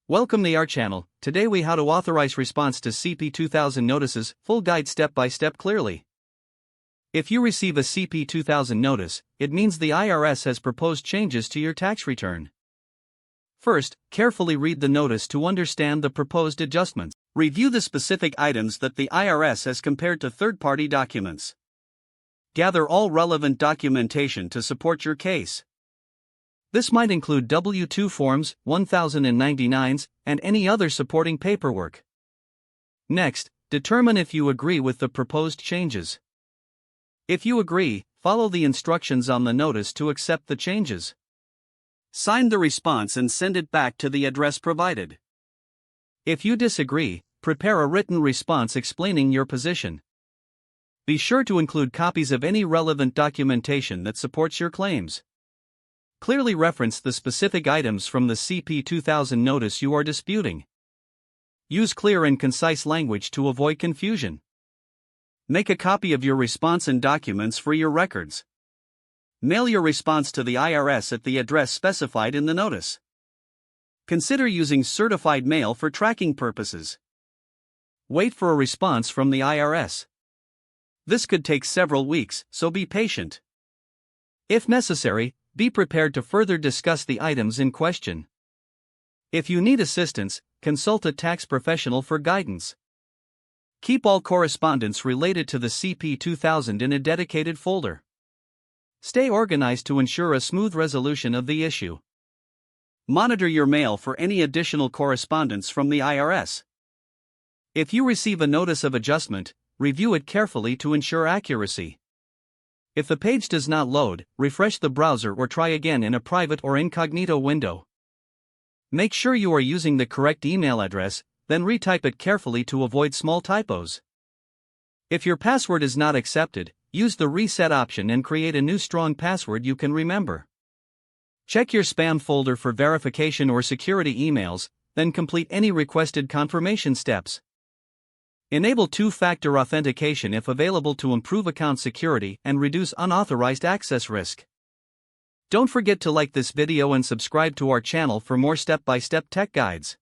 Welcome to our channel. Today we how to authorize response to CP2000 notices, full guide step by step clearly. If you receive a CP2000 notice, it means the IRS has proposed changes to your tax return. First, carefully read the notice to understand the proposed adjustments. Review the specific items that the IRS has compared to third-party documents. Gather all relevant documentation to support your case. This might include W-2 forms, 1099s, and any other supporting paperwork. Next, determine if you agree with the proposed changes. If you agree, follow the instructions on the notice to accept the changes. Sign the response and send it back to the address provided. If you disagree, prepare a written response explaining your position. Be sure to include copies of any relevant documentation that supports your claims. Clearly reference the specific items from the CP2000 notice you are disputing. Use clear and concise language to avoid confusion. Make a copy of your response and documents for your records. Mail your response to the IRS at the address specified in the notice. Consider using certified mail for tracking purposes. Wait for a response from the IRS. This could take several weeks, so be patient. If necessary, be prepared to further discuss the items in question. If you need assistance, consult a tax professional for guidance. Keep all correspondence related to the CP2000 in a dedicated folder. Stay organized to ensure a smooth resolution of the issue. Monitor your mail for any additional correspondence from the IRS. If you receive a notice of adjustment, review it carefully to ensure accuracy. If the page does not load, refresh the browser or try again in a private or incognito window. Make sure you are using the correct email address, then retype it carefully to avoid small typos. If your password is not accepted, use the reset option and create a new strong password you can remember. Check your spam folder for verification or security emails, then complete any requested confirmation steps. Enable two-factor authentication if available to improve account security and reduce unauthorized access risk. Don't forget to like this video and subscribe to our channel for more step-by-step tech guides.